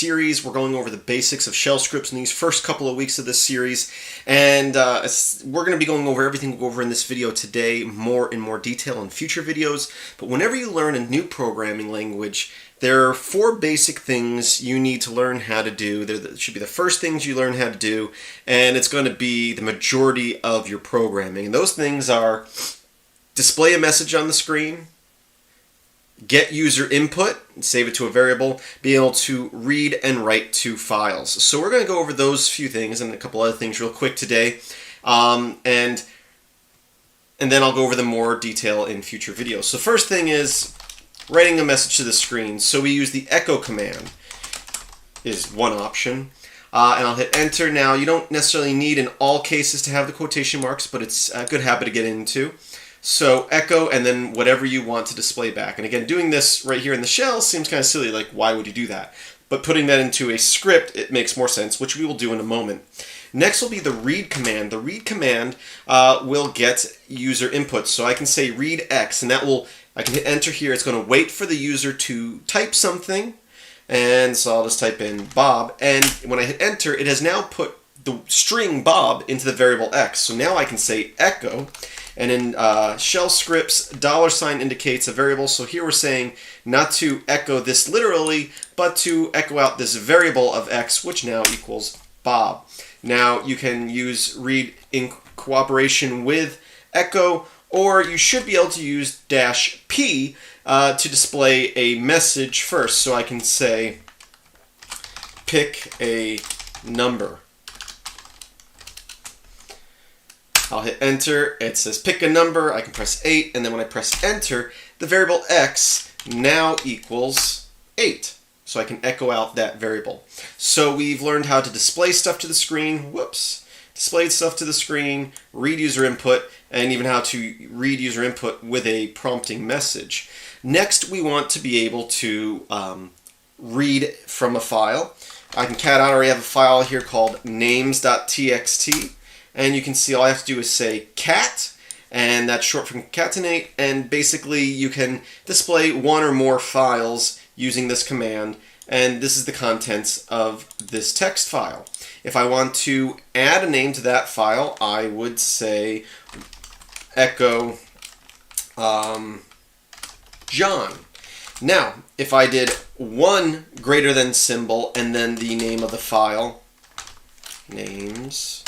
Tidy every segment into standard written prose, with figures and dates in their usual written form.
series. We're going over the basics of shell scripts in these first couple of weeks of this series, and we're going to be going over everything we'll go over in this video today in more detail in future videos. But whenever you learn a new programming language, there are 4 basic things you need to learn how to do. That should be the first things you learn how to do, and it's going to be the majority of your programming. And those things are display a message on the screen, get user input, save it to a variable, be able to read and write to files. So we're going to go over those few things and a couple other things real quick today, and then I'll go over them more detail in future videos. So first thing is writing a message to the screen. So we use the echo command is one option, and I'll hit enter. Now you don't necessarily need in all cases to have the quotation marks, but it's a good habit to get into. So echo and then whatever you want to display back. And again, doing this right here in the shell seems kind of silly, like why would you do that? But putting that into a script, it makes more sense, which we will do in a moment. Next will be the read command. The read command will get user input. So I can say read X, and I can hit enter here. It's going to wait for the user to type something, and so I'll just type in Bob. And when I hit enter, it has now put the string Bob into the variable X. So now I can say echo. And in shell scripts, $ indicates a variable. So here we're saying not to echo this literally, but to echo out this variable of X, which now equals Bob. Now you can use read in cooperation with echo, or you should be able to use -P to display a message first. So I can say pick a number. I'll hit enter, it says pick a number, I can press 8, and then when I press enter, the variable X now equals 8. So I can echo out that variable. So we've learned how to display stuff to the screen, displayed stuff to the screen, read user input, and even how to read user input with a prompting message. Next, we want to be able to read from a file. I already have a file here called names.txt. And you can see all I have to do is say cat, and that's short for concatenate, and basically you can display one or more files using this command, and this is the contents of this text file. If I want to add a name to that file, I would say echo John. Now, if I did one greater than symbol and then the name of the file, names,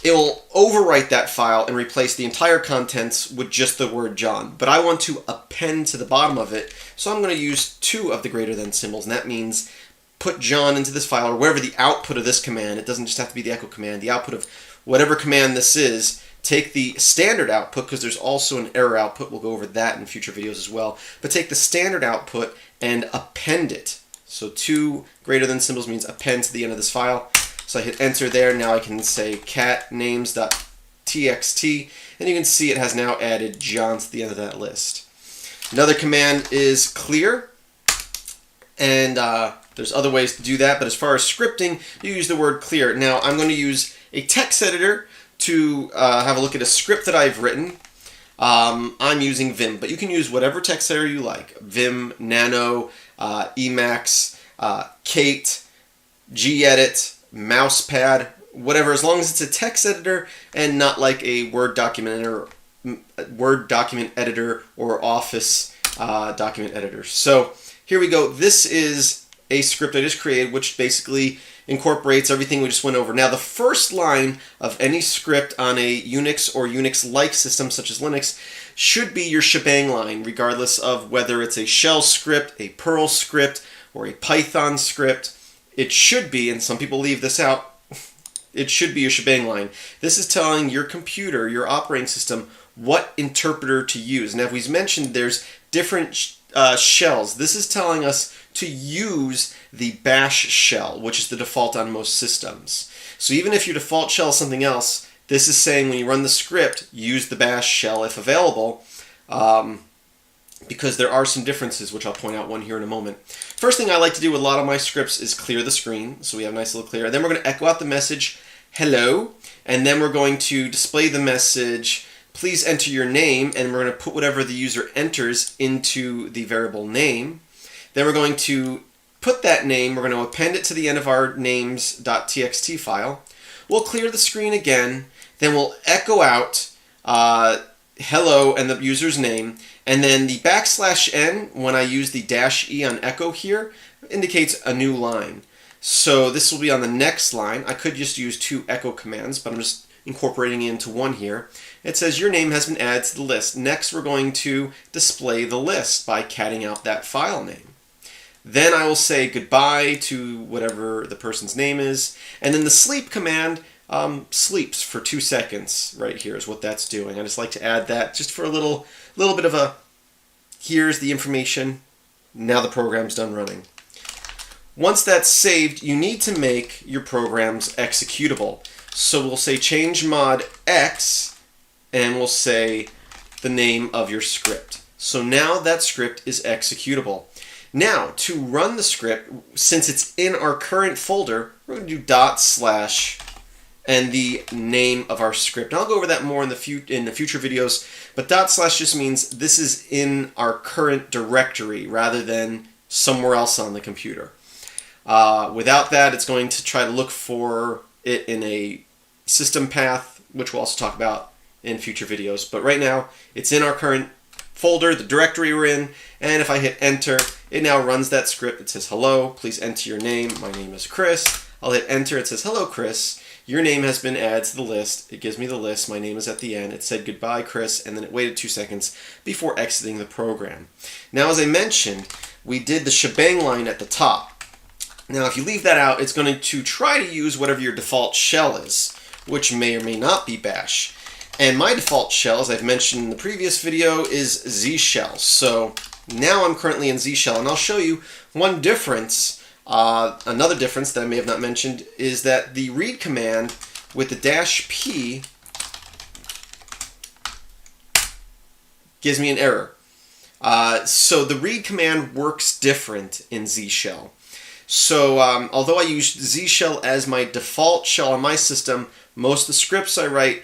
it will overwrite that file and replace the entire contents with just the word John. But I want to append to the bottom of it, so I'm going to use 2 of the greater than symbols, and that means put John into this file, or wherever the output of this command, it doesn't just have to be the echo command, the output of whatever command this is, take the standard output, because there's also an error output, we'll go over that in future videos as well, but take the standard output and append it. So 2 greater than symbols means append to the end of this file. So I hit enter there. Now I can say cat names.txt, and you can see it has now added John to the end of that list. Another command is clear, and there's other ways to do that, but as far as scripting, you use the word clear. Now I'm going to use a text editor to have a look at a script that I've written. I'm using Vim, but you can use whatever text editor you like. Vim, Nano, Emacs, Kate, Gedit, Mousepad, whatever, as long as it's a text editor and not like a Word document editor or Office document editor. So here we go. This is a script I just created, which basically incorporates everything we just went over. Now, the first line of any script on a Unix or Unix-like system, such as Linux, should be your shebang line, regardless of whether it's a shell script, a Perl script, or a Python script. It should be, and some people leave this out, it should be your shebang line. This is telling your computer, your operating system, what interpreter to use. Now, as we've mentioned, there's different shells. This is telling us to use the bash shell, which is the default on most systems. So even if your default shell is something else, this is saying when you run the script, use the bash shell if available, because there are some differences, which I'll point out one here in a moment. First thing I like to do with a lot of my scripts is clear the screen, so we have a nice little clear. And then we're going to echo out the message, hello, and then we're going to display the message, please enter your name, and we're going to put whatever the user enters into the variable name. Then we're going to put that name, we're going to append it to the end of our names.txt file. We'll clear the screen again, then we'll echo out hello and the user's name, and then the \n, when I use the -e on echo here, indicates a new line. So this will be on the next line. I could just use 2 echo commands, but I'm just incorporating it into one here. It says your name has been added to the list. Next, we're going to display the list by catting out that file name. Then I will say goodbye to whatever the person's name is, and then the sleep command sleeps for 2 seconds. Right here is what that's doing. I just like to add that just for a little bit of a, here's the information, now the program's done running. Once that's saved, you need to make your programs executable. So we'll say change mod X, and we'll say the name of your script. So now that script is executable. Now, to run the script, since it's in our current folder, we're going to do / and the name of our script. And I'll go over that more in the future videos, but / just means this is in our current directory rather than somewhere else on the computer. Without that, it's going to try to look for it in a system path, which we'll also talk about in future videos. But right now, it's in our current folder, the directory we're in, and if I hit enter, it now runs that script. It says, hello, please enter your name. My name is Chris. I'll hit enter. It says, hello, Chris. Your name has been added to the list. It gives me the list. My name is at the end. It said goodbye, Chris, and then it waited 2 seconds before exiting the program. Now, as I mentioned, we did the shebang line at the top. Now, if you leave that out, it's going to try to use whatever your default shell is, which may or may not be bash. And my default shell, as I've mentioned in the previous video, is Z shell. So now I'm currently in Z shell, and I'll show you one difference. Another difference that I may have not mentioned is that the read command with the -p gives me an error. So the read command works different in Z shell. So although I use Z shell as my default shell on my system, most of the scripts I write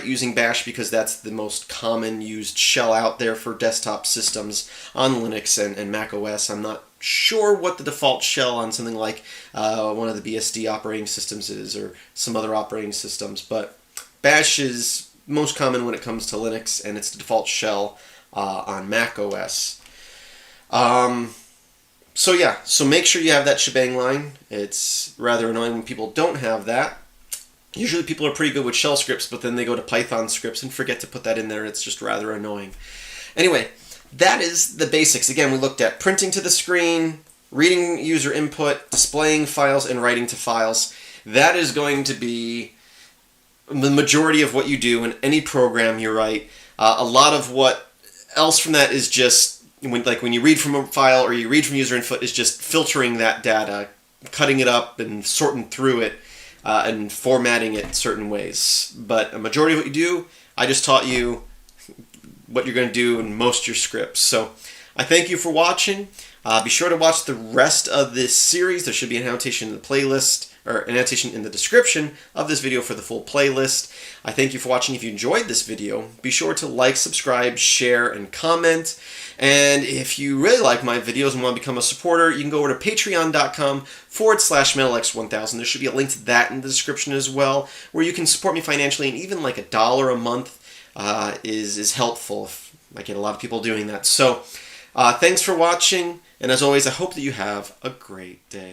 using bash because that's the most common used shell out there for desktop systems on Linux and Mac OS. I'm not sure what the default shell on something like one of the BSD operating systems is or some other operating systems, but bash is most common when it comes to Linux, and it's the default shell on Mac OS. So yeah, so make sure you have that shebang line. It's rather annoying when people don't have that. Usually people are pretty good with shell scripts, but then they go to Python scripts and forget to put that in there. It's just rather annoying. Anyway, that is the basics. Again, we looked at printing to the screen, reading user input, displaying files, and writing to files. That is going to be the majority of what you do in any program you write. A lot of what else from that is just, when you read from a file or you read from user input, is just filtering that data, cutting it up and sorting through it. And formatting it certain ways. But a majority of what you do, I just taught you what you're going to do in most of your scripts. So I thank you for watching. Be sure to watch the rest of this series. There should be an annotation in the playlist, or an annotation in the description of this video for the full playlist. I thank you for watching. If you enjoyed this video, be sure to like, subscribe, share, and comment. And if you really like my videos and want to become a supporter, you can go over to patreon.com/MetalX1000. There should be a link to that in the description as well, where you can support me financially, and even like $1 a month is helpful. I get a lot of people doing that. So thanks for watching, and as always, I hope that you have a great day.